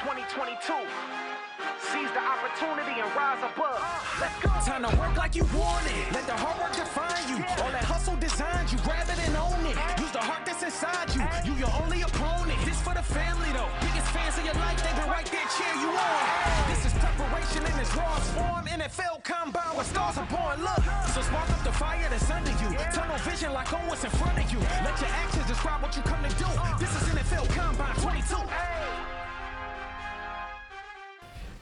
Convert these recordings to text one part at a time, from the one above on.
2022. Seize the opportunity and rise above. Let's go. Time to work like you want it. Let the hard work define you. All that hustle designed you. Grab it and own it. Use the heart that's inside you. You your only opponent. This for the family though. Biggest fans of your life, they've been right there cheering you on. This is preparation in its rawest form. NFL combine where stars are born. Look, so spark up the fire that's under you. Tunnel vision like on what's in front of you. Let your actions describe what you come to do. This is NFL Combine 22.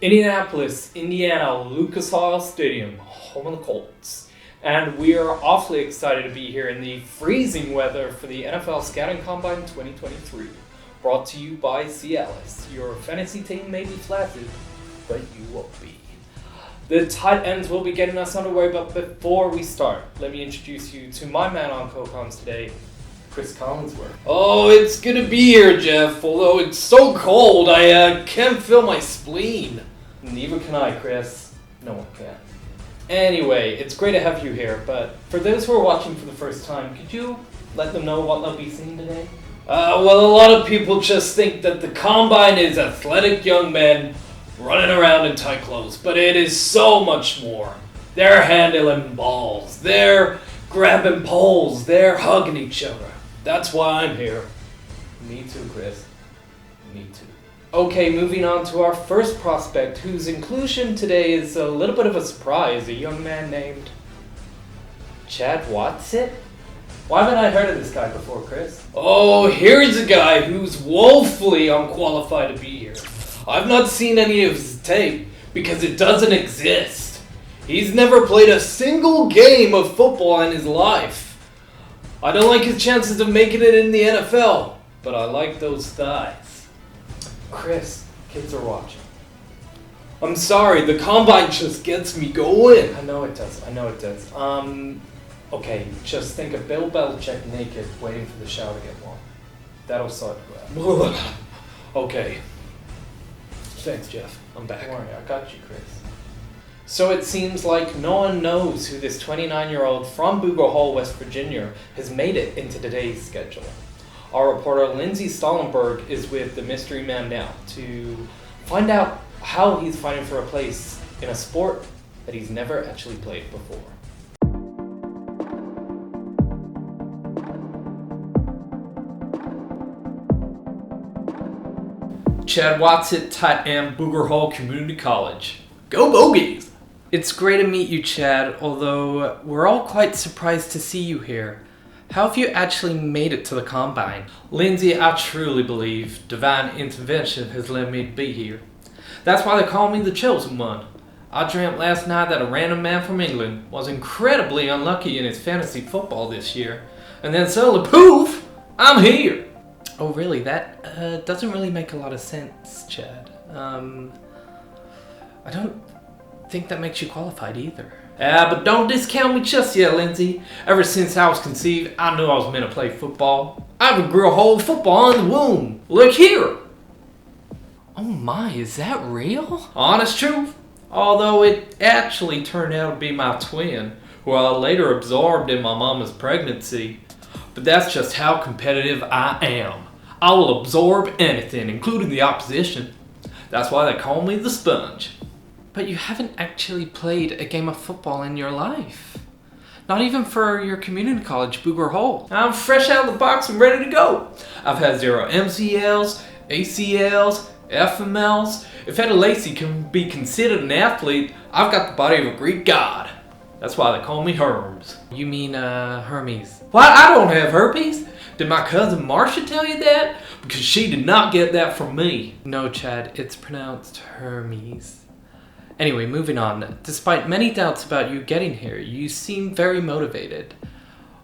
Indianapolis, Indiana, Lucas Oil Stadium, home of the Colts. And we are awfully excited to be here in the freezing weather for the NFL Scouting Combine 2023. Brought to you by Cialis. Your fantasy team may be flattered, but you won't be. The tight ends will be getting us underway, but before we start, let me introduce you to my man on co-coms today, Chris Collinsworth. Oh, it's good to be here, Jeff, although it's so cold, I can't feel my spleen. Neither can I, Chris. No one can. Anyway, it's great to have you here, but for those who are watching for the first time, could you let them know what they'll be seeing today? Well, a lot of people just think that the Combine is athletic young men running around in tight clothes, but it is so much more. They're handling balls, they're grabbing poles, they're hugging each other. That's why I'm here. Me too, Chris. Me too. Okay, moving on to our first prospect, whose inclusion today is a little bit of a surprise, a young man named Chad Wotsit? Why haven't I heard of this guy before, Chris? Oh, here's a guy who's woefully unqualified to be here. I've not seen any of his tape because it doesn't exist. He's never played a single game of football in his life. I don't like his chances of making it in the NFL, but I like those thighs. Chris, kids are watching. I'm sorry, the Combine just gets me going. I know it does. Okay, just think of Bill Belichick naked, waiting for the shower to get warm. That'll sort you out. Okay. Thanks, Jeff. I'm back. Don't worry, I got you, Chris. So it seems like no one knows who this 29-year-old from Booger Hall, West Virginia, has made it into today's schedule. Our reporter Lindsay Stollenberg is with the mystery man now to find out how he's fighting for a place in a sport that he's never actually played before. Chad Wotsit, tight end, Booger Hall Community College. Go Bogies! It's great to meet you, Chad, although we're all quite surprised to see you here. How have you actually made it to the Combine? Lindsay, I truly believe divine intervention has led me to be here. That's why they call me the chosen one. I dreamt last night that a random man from England was incredibly unlucky in his fantasy football this year, and then suddenly, poof, I'm here! Oh really? That doesn't really make a lot of sense, Chad. I don't think that makes you qualified either. But don't discount me just yet, Lindsay. Ever since I was conceived, I knew I was meant to play football. I even grew a whole football in the womb. Look here! Oh my, is that real? Honest truth. Although it actually turned out to be my twin, who I later absorbed in my mama's pregnancy. But that's just how competitive I am. I will absorb anything, including the opposition. That's why they call me the sponge. But you haven't actually played a game of football in your life. Not even for your community college, Booger Hall. I'm fresh out of the box and ready to go. I've had 0 MCLs, ACLs, FMLs. If Eddie Lacy can be considered an athlete, I've got the body of a Greek god. That's why they call me Hermes. You mean, Hermes? What? I don't have herpes? Did my cousin Marcia tell you that? Because she did not get that from me. No, Chad, it's pronounced Hermes. Anyway, moving on. Despite many doubts about you getting here, you seem very motivated.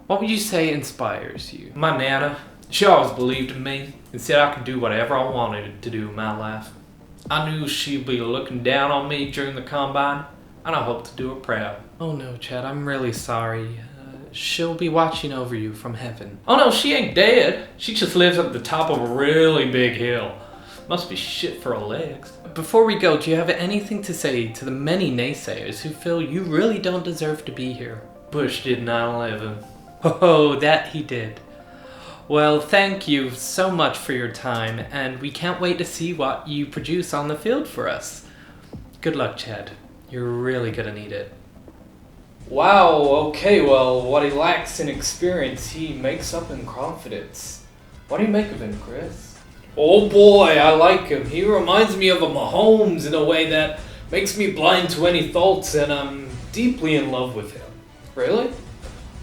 What would you say inspires you? My Nana. She always believed in me and said I could do whatever I wanted to do in my life. I knew she'd be looking down on me during the Combine, and I hope to do her proud. Oh no, Chad, I'm really sorry. She'll be watching over you from heaven. Oh no, she ain't dead. She just lives at the top of a really big hill. Must be shit for her legs. Before we go, do you have anything to say to the many naysayers who feel you really don't deserve to be here? Bush did 9/11. Oh, that he did. Well, thank you so much for your time, and we can't wait to see what you produce on the field for us. Good luck, Chad. You're really gonna need it. Wow, okay, well, what he lacks in experience, he makes up in confidence. What do you make of him, Chris? Oh boy, I like him. He reminds me of a Mahomes in a way that makes me blind to any thoughts, and I'm deeply in love with him. Really?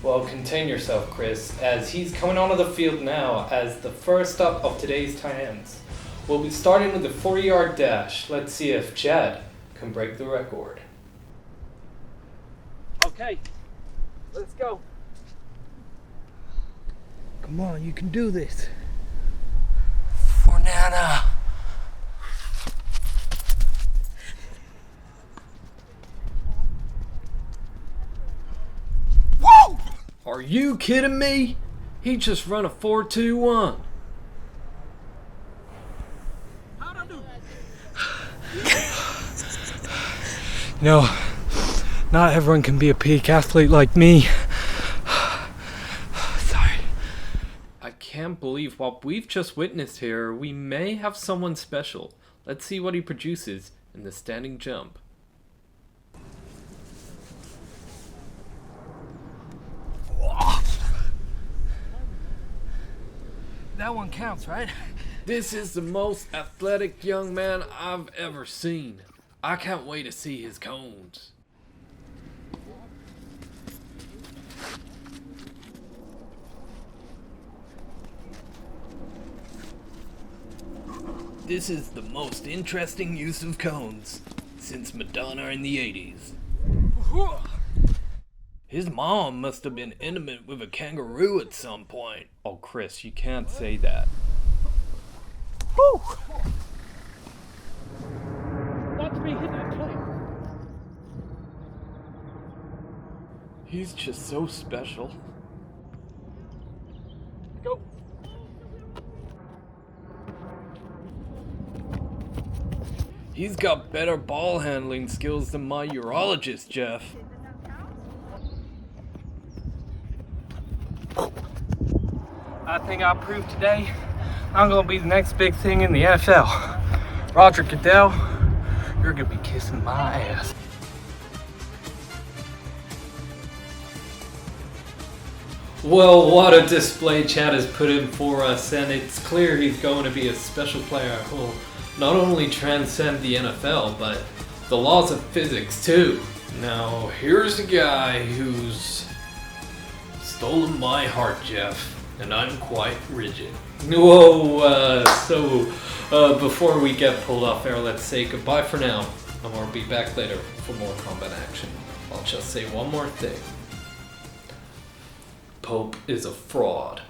Well, contain yourself, Chris, as he's coming onto the field now as the first up of today's tight ends. We'll be starting with the 40-yard dash. Let's see if Chad can break the record. Okay, let's go. Come on, you can do this. Fornana. Whoa! Are you kidding me? He just run a 4.21. No, not everyone can be a peak athlete like me. Sorry. I can't believe what we've just witnessed here. We may have someone special. Let's see what he produces in the standing jump. That one counts, right? This is the most athletic young man I've ever seen. I can't wait to see his cones. This is the most interesting use of cones since Madonna in the 80s. His mom must have been intimate with a kangaroo at some point. Oh, Chris, you can't say that. Woo! Not to be hit that clean. He's just so special. Go. He's got better ball handling skills than my urologist, Jeff. I think I proved today I'm gonna be the next big thing in the NFL. Roger Goodell, you're gonna be kissing my ass. Well, what a display Chad has put in for us, and it's clear he's going to be a special player who will not only transcend the NFL, but the laws of physics too. Now, here's a guy who's stolen my heart, Jeff, and I'm quite rigid. Whoa, before we get pulled off air, let's say goodbye for now, and we'll be back later for more combat action. I'll just say one more thing. Pope is a fraud.